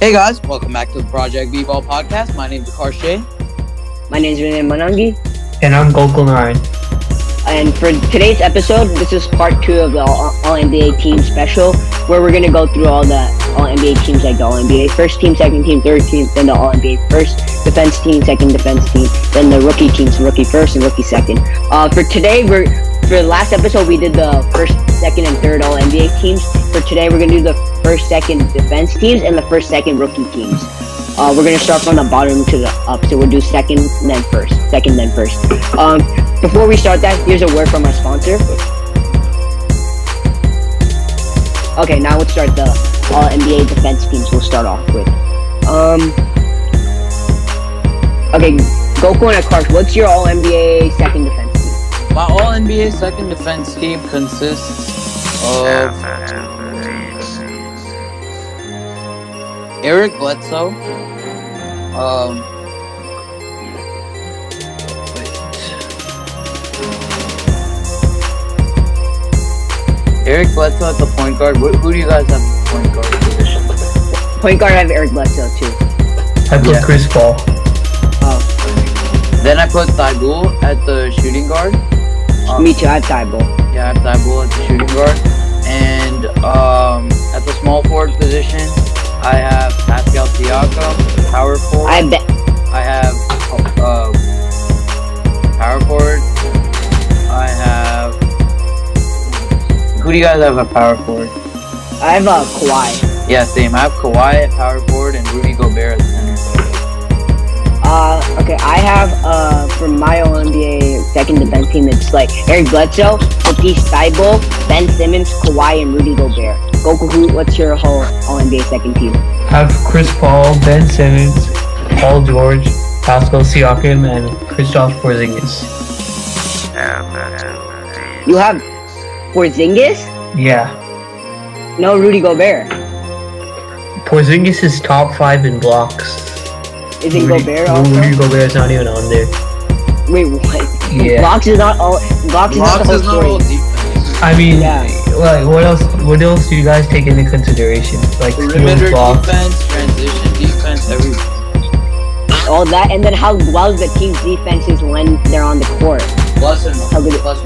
Hey guys, welcome back to the Project B-Ball podcast. My name is Kyabarsi. My name is Maanav, And I'm Gokul Narayan. and for today's episode, this is part 2 of the All NBA team special, where we're gonna go through all the All NBA teams, like the All NBA first team, second team, third team, then the All NBA first defense team, second defense team, then the rookie teams, rookie first and rookie second. For today, for the last episode we did the first, second, and third All NBA teams. For today, we're gonna do the first, second defense teams and the first, second rookie teams. We're gonna start from the bottom to the up, so we'll do second, then first, second, then first. Before we start that, here's a word from our sponsor. Okay, now let's start the All NBA defense teams. We'll start off with. Okay, Gokul and Akarsh, what's your All NBA second defense team? My All NBA second defense team consists of Eric Bledsoe, Eric Bledsoe at the point guard. Who do you guys have at the point guard position? Point guard, I have Eric Bledsoe too. I put Chris Paul. Then I put Thibault at the shooting guard. Me too, I have Thibault. Yeah, I have Thibault at the shooting guard. And at the small forward position, I have Pascal Siakam, power forward. I have power forward. I have. Who do you guys have at power forward? I have Kawhi. Yeah, same. I have Kawhi at power forward and Rudy Gobert at center. Okay, I have for my All NBA second defense team, it's like Eric Bledsoe, Matisse Thybulle, Ben Simmons, Kawhi, and Rudy Gobert. Gokul, what's your whole All NBA second team? I have Chris Paul, Ben Simmons, Paul George, Pascal Siakam, and Kristaps Porzingis. You have Porzingis? Yeah. No, Rudy Gobert. Porzingis is top 5 in blocks. Isn't Gobert also? Rudy Gobert is not even on there. Wait, what? Yeah. Blocks is not all. Blocks is not the whole story. defense. I mean, Yeah. like, what else do you guys take into consideration? Like, Perimeter blocks. defense, transition defense, everything. All that, and then how well the team's defense is when they're on the court. Plus and How good plus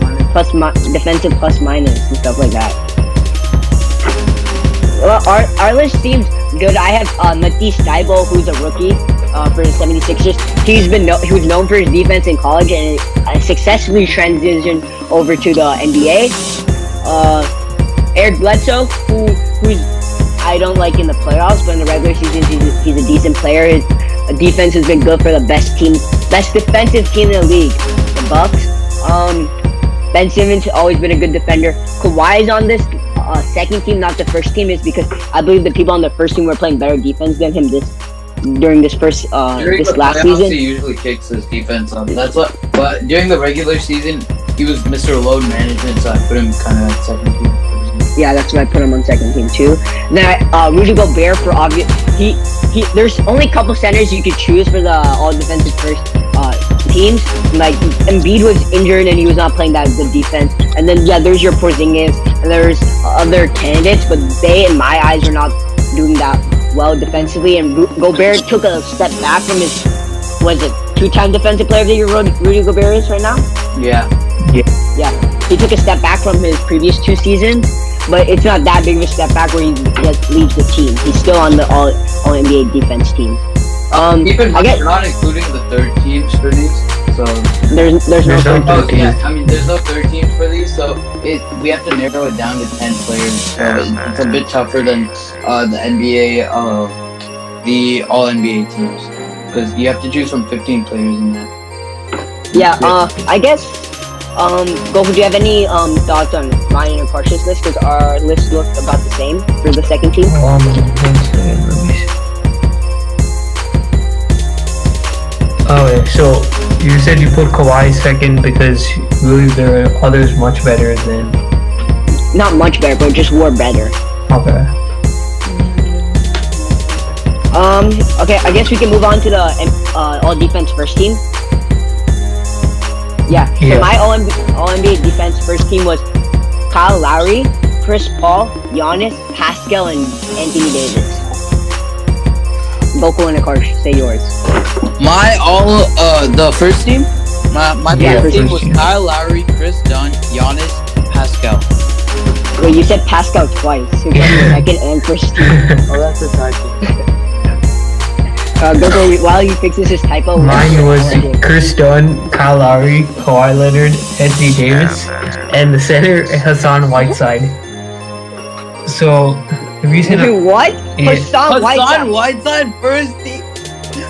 minus. defensive plus minus and stuff like that. Well, our list seems good. I have Matisse Thybulle, who's a rookie for the 76ers. He was known for his defense in college and successfully transitioned over to the NBA. Eric Bledsoe, who's I don't like in the playoffs, but in the regular season he's a decent player. His defense has been good for the best defensive team in the league, the Bucks. Ben Simmons has always been a good defender. Kawhi is on this second team, not the first team, is because I believe the people on the first team were playing better defense than him during this last season. He usually kicks his defense up. That's what. But during the regular season, he was Mr. Load Management, so I put him kind of at second team. Yeah, that's why I put him on second team too. Then Rudy Gobert, for obvious, there's only a couple centers you could choose for the all defensive first teams. Like Embiid was injured and he was not playing that good defense. And then there's your Porzingis and there's other candidates, but they, in my eyes, are not doing that well defensively. And Gobert took a step back from his, two-time defensive player of the year Rudy Gobert is right now? Yeah. Yeah. He took a step back from his previous 2 seasons, but it's not that big of a step back where he just leaves the team. He's still on the all NBA defense team. Keep in mind, we're not including the third teams for these, so there's no third oh, team. yeah, I mean, there's no third teams for these, so we have to narrow it down to 10 players. It's a bit tougher than the NBA, the All NBA teams, because you have to choose from 15 players in that. Yeah, I guess. Gokul, do you have any thoughts on mine and Akars's list? Because our list looked about the same for the second team. 1 second, let me see. Okay, so you said you put Kawhi second because really there are others much better than. Not much better, but just were better. Okay. Okay, I guess we can move on to the all defense first team. Yeah. So my all NBA defense first team was Kyle Lowry, Chris Paul, Giannis, Pascal, and Anthony Davis. Goku and Akarsh, say yours. My the first team. My Yeah, first team first was team. Kyle Lowry, Chris Dunn, Giannis, Pascal. Wait, you said Pascal twice. You got your second and first team. Oh, that's a typo. Goku, while he fixes his typo. Mine was Chris Dunn, Kyle Lowry, Kawhi Leonard, Anthony Davis, and the center Hassan Whiteside. So the reason Wait, what? Yeah. Hassan Hassan Whiteside. Whiteside first team.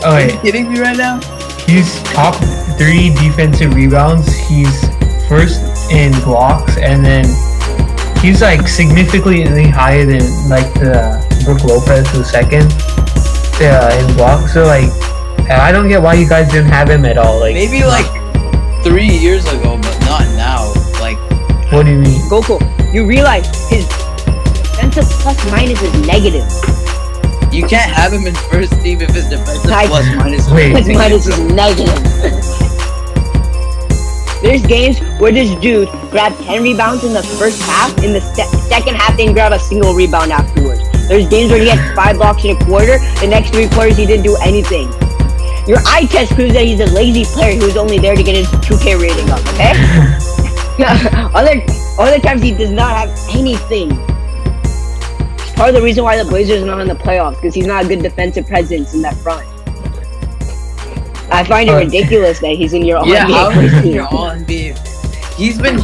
oh Are you wait, kidding me right now? he's top 3 defensive rebounds. He's first in blocks, and then he's like significantly higher than like the Brook Lopez who's second. In blocks. So like, I don't get why you guys didn't have him at all. Like Maybe like 3 years ago, but not now. Like, what do you mean? Goku, you realize his defensive plus minus is negative. you can't have him in first team if his defensive Like- plus minus. is Wait. Plus negative. minus is negative. There's games where this dude grabbed 10 rebounds in the first half. In the second half, didn't grab a single rebound afterwards. There's games where he had 5 blocks in a quarter. The next 3 quarters, he didn't do anything. Your eye test proves that he's a lazy player who's only there to get his 2K rating up, okay? other times, he does not have anything. It's part of the reason why the Blazers are not in the playoffs, because he's not a good defensive presence in that front. I find it ridiculous that he's in your Yeah, All-NBA how first is team. your all NBA? He's been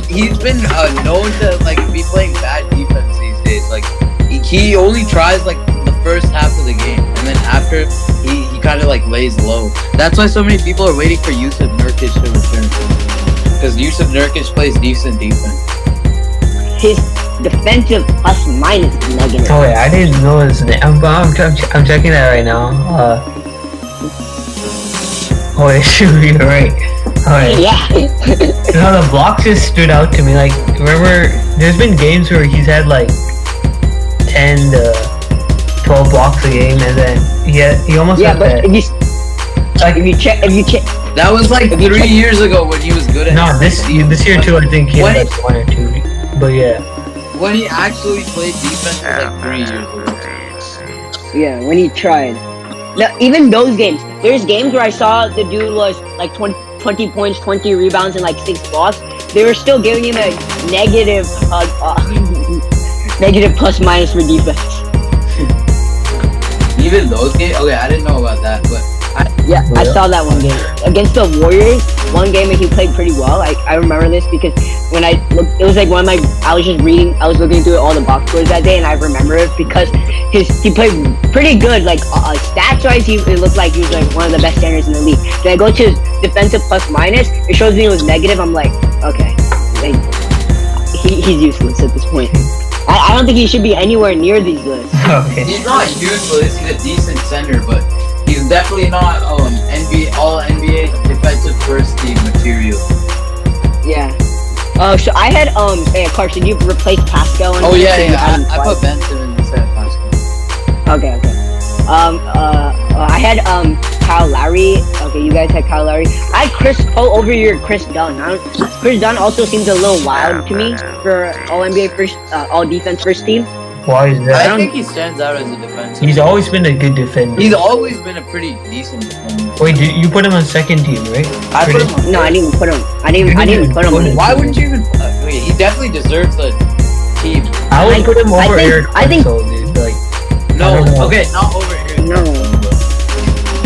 known to like be playing bad defense these days. Like he only tries like the first half of the game, and then after he kind of like lays low. That's why so many people are waiting for Yusuf Nurkic to return, because Yusuf Nurkic plays decent defense. His defensive plus minus is negative. Oh yeah, I didn't know his name. I'm checking that right now. Oh yeah, shoot, you're right. Alright. Yeah. No, the blocks just stood out to me. Like, remember, there's been games where he's had like 10 to 12 blocks a game, and then he almost Yeah, had but that. if you check, That was like 3 years ago when he was good at. No, this year too, I think he When had like 1 or 2. But yeah. When he actually played defense was like 3 years ago. yeah, when he tried. No, even those games. There's games where I saw the dude was like 20 points, 20 rebounds, and like 6 blocks. They were still giving him a negative, negative plus minus for defense. Even those games. Okay, I didn't know about that, but Yeah, I Yeah. saw that one game against the Warriors. One game that he played pretty well. I remember this because when I looked, it was like one of my. I was just reading. I was looking through all the box scores that day, and I remember it because he played pretty good. Like stats wise, it looked like he was like one of the best centers in the league. Then I go to his defensive plus minus. It shows me it was negative. I'm like, okay, like, he's useless at this point. I don't think he should be anywhere near these lists. Okay. he's not useless. He's a decent center, but he's definitely not NBA all NBA defensive first team material. Yeah. So I had hey, Carson, you replaced Pascal. Oh yeah, You had him I twice. put Ben Simmons instead of Pascal. Okay. I had Kyle Lowry. Okay, you guys had Kyle Lowry. I had Chris Paul over your Chris Dunn. Chris Dunn also seems a little wild to me for All NBA first, All Defense first team. Why is that? I think he stands out as a defensive. He's always been a good defender. He's always been a pretty decent defender. Wait, you put him on second team, right? I put him on No, I didn't even put him. I didn't even put him. put on him. it. Why wouldn't you even? Wait, he definitely deserves the team. I would put him I over think- Eric I think- Bledsoe, dude. Like, No, I don't know. okay, not over here. No.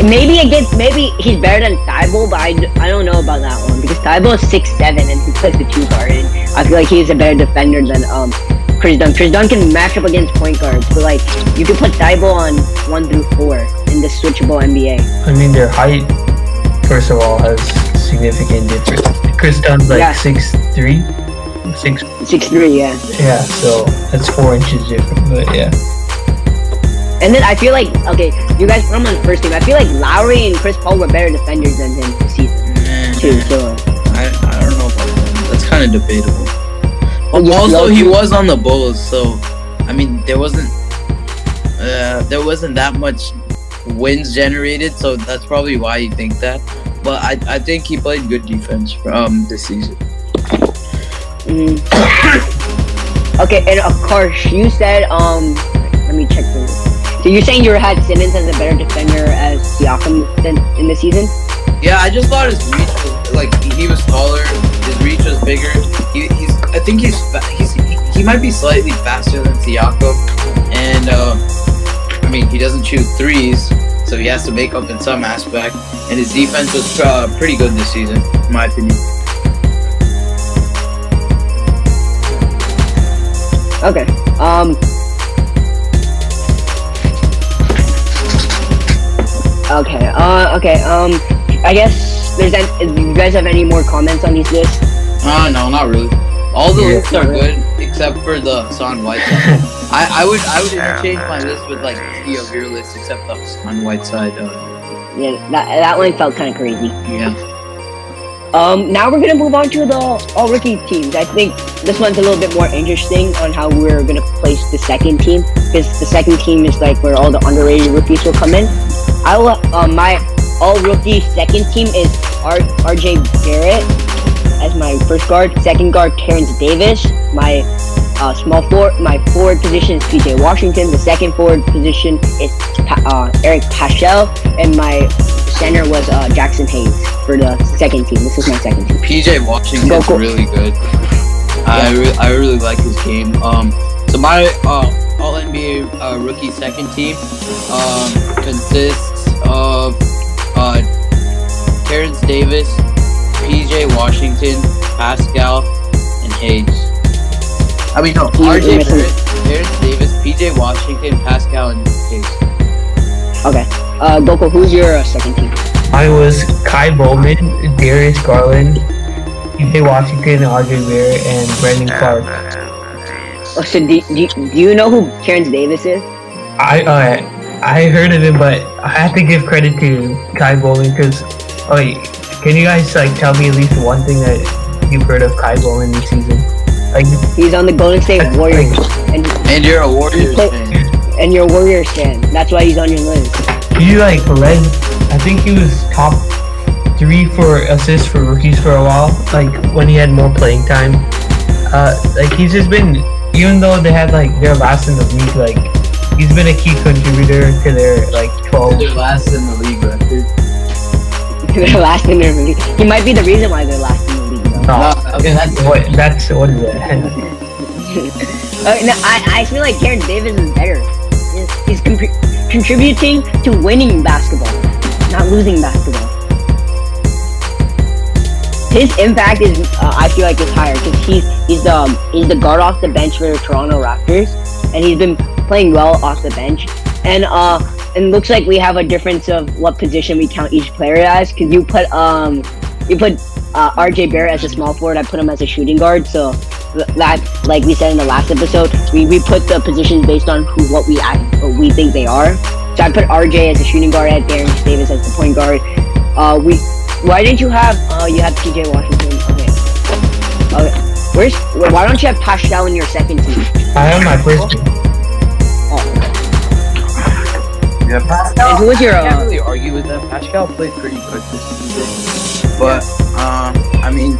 Maybe he's better than Thibault, but I don't know about that one because Thibault is 6'7" and he plays the 2 guard, and I feel like he's a better defender than Chris Dunn. Chris Dunn can match up against point guards, but like you can put Thibault on 1 through 4 in the switchable NBA. I mean, their height, first of all, has significant difference. Chris Dunn's like Yeah. 6'3", 6. 6'3", yeah. Yeah, so that's 4 inches different. But yeah. And then I feel like, okay, you guys put him on the first team. I feel like Lowry and Chris Paul were better defenders than him this season too. So I don't know about that. That's kind of debatable. Oh, yeah, Also, low-key. he was on the Bulls, so I mean, there wasn't that much wins generated, so that's probably why you think that. But I think he played good defense this season. Okay, and of course, you said let me check this. So you're saying you had Simmons as a better defender as Siakam than in the season? Yeah, I just thought his reach was like he was taller. His reach was bigger. I think he might be slightly faster than Siakam, and I mean he doesn't shoot threes, so he has to make up in some aspect. And his defense was pretty good this season, in my opinion. Okay. Okay. I guess do you guys have any more comments on these lists? No, not really. All the lists are good except for the Hassan Whiteside. I would interchange my list with like any of your lists except the Hassan Whiteside. Yeah, that one felt kind of crazy. Yeah. Now we're gonna move on to the all rookie teams. I think this one's a little bit more interesting on how we're gonna place the second team, because the second team is like where all the underrated rookies will come in. My all rookie second team is RJ Barrett as my first guard. Second guard Terrence Davis. My my forward position is PJ Washington. The second forward position is Eric Paschal, and my center was Jackson Hayes for the second team. This is my second team. PJ Washington's really good. Yeah. I really like his game. So my All NBA rookie second team consists of Terrence Davis, PJ Washington, Pascal, and Hayes. I mean, no, RJ Barrett, Terrence Davis, PJ Washington, Pascal, and Hayes. Okay. Goko, who's your second team? I was Kai Bowman, Darius Garland, PJ Washington, RJ Barrett, and Brandon Clark. Oh, so do you know who Terrence Davis is? I heard of him, but I have to give credit to Kai Bowman because, can you guys like tell me at least one thing that you've heard of Kai Bowman this season? Like, he's on the Golden State Warriors, and you're a Warriors fan. And you're a Warriors fan. That's why he's on your list. He like led. I think he was top 3 for assists for rookies for a while. Like when he had more playing time. Like he's just been, even though they had like they're last in the league, like he's been a key contributor to their like 12. They're last in the league record. They're last in their league. He might be the reason why they're last in the league. No, okay, what is that? No, I feel like Terrence Davis is better. He's contributing to winning basketball, not losing basketball. His impact is, I feel like, is higher because he's the guard off the bench for the Toronto Raptors, and he's been playing well off the bench. And it looks like we have a difference of what position we count each player as. Because you put RJ Barrett as a small forward, I put him as a shooting guard. So that, like we said in the last episode, we put the positions based on what we think they are. So I put RJ as a shooting guard, I had Terrence Davis as the point guard. Why didn't you have you had PJ Washington? Okay. Why don't you have Pascal in your second team? I have my first team. Yeah, Pascal. And who was your? I can't really argue with that. Pascal played pretty good this season, but I mean,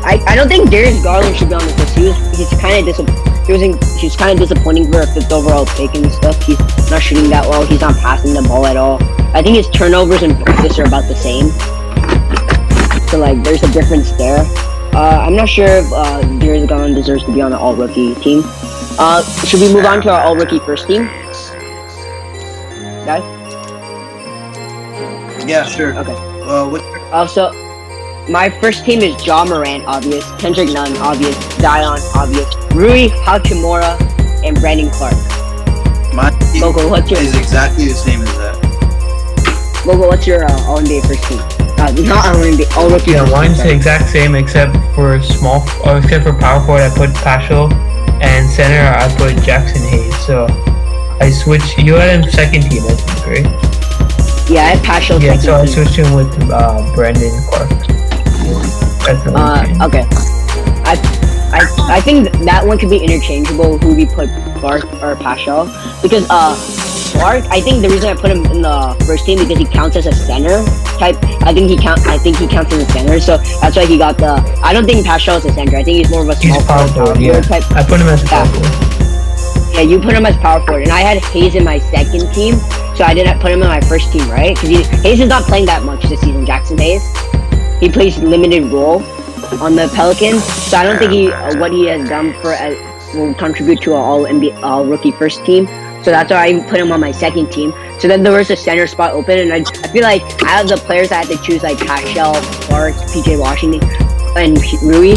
I don't think Darius Garland should be on this list. He's kind of disappointing for a 5th overall pick and stuff. He's not shooting that well. He's not passing the ball at all. I think his turnovers and assists are about the same. So like, there's a difference there. I'm not sure if Darius Garland deserves to be on the all-rookie team. Should we move on to our all-rookie first team? Guys? yeah, sure. Okay. What? So, my first team is Ja Morant, obvious. Kendrick Nunn, obvious. Zion, obvious. Rui Hachimura, and Brandon Clark. My team Gogo, what's your? is exactly the same as that. Gogo, what's your All-NBA first team? Not All-NBA, all-rookie. Yeah, first mine's team, the exact same except for power forward I put Paschal, and center I put Jackson Hayes. So I switched. You had him second team, I think, right? Yeah, I have Paschal Yeah, second so I team. switched him with Brandon Clark. That's the only change. Okay. I think that one could be interchangeable. Who we put, Clark or Paschal? Because Clark, I think the reason I put him in the first team because he counts as a center type. I think he counts as a center, so that's why he got the. I don't think Paschal is a center. I think he's more of a small He's power forward, yeah. type. I put him as a power forward. Yeah, you put him as power forward, and I had Hayes in my second team, so I didn't put him in my first team, right? Because Hayes is not playing that much this season. Jackson Hayes, he plays limited role on the Pelicans, so I don't think what he has done for will contribute to an all NBA rookie first team. So that's why I put him on my second team. So then there was a center spot open, and I feel like out of the players I had to choose, like Paschal, Clark, PJ Washington, and Rui,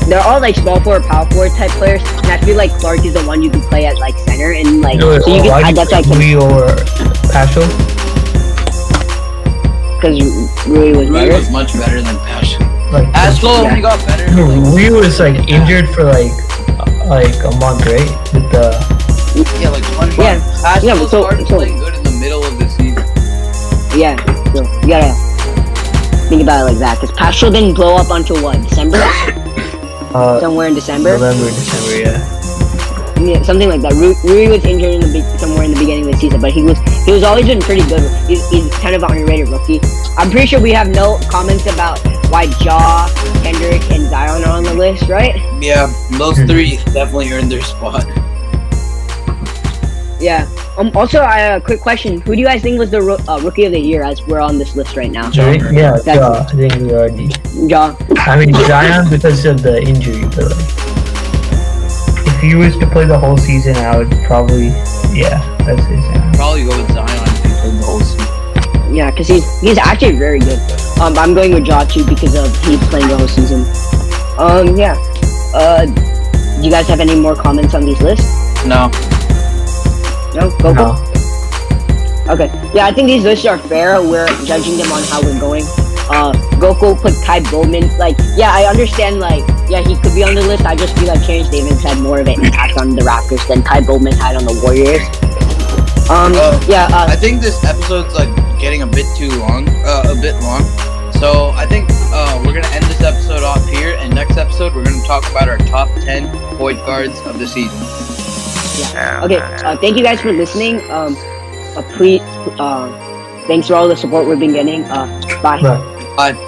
they're all like small forward, power forward type players, and I feel like Clark is the one you can play at like center, and like so you can. That's like Rui or Paschal, because Rui was better. Rui was much better than Paschal. Like Paschal only got better. Rui was like injured for like a month, right? With the yeah, like 1 month. Yeah, Paschal so started playing good in the middle of the season. Yeah, so you gotta think about it like that, because Paschal didn't blow up until what, December? Somewhere in December? November, December, Yeah, something like that. Rui was injured somewhere in the beginning of the season, but he was always been pretty good. He's kind of an underrated rookie. I'm pretty sure we have no comments about why Ja, Kendrick, and Zion are on the list, right? Yeah, those three definitely earned their spot. Yeah. Also, a quick question: who do you guys think was the rookie of the year as we're on this list right now? Ja. Yeah, Ja. I think we already. Ja. I mean Zion because of the injury, but like, if he was to play the whole season, I would probably, that's his. Probably go with Zion if he played the whole season. Yeah, because he's actually very good. I'm going with Ja too because of he's playing the whole season. Yeah. Do you guys have any more comments on these lists? No. No? Goku? Okay. Yeah, I think these lists are fair. We're judging them on how we're going. Goku put Ty Bowman. Like, yeah, I understand, like, yeah, he could be on the list. I just feel like Terrence Davis had more of an impact on the Raptors than Ty Bowman had on the Warriors. I think this episode's, like, getting a bit long. So, I think, we're gonna end this episode off here, and next episode, we're gonna talk about our top 10 point guards of the season. Yeah. Okay. Thank you guys for listening. Thanks for all the support we've been getting. Bye. Bye. Bye.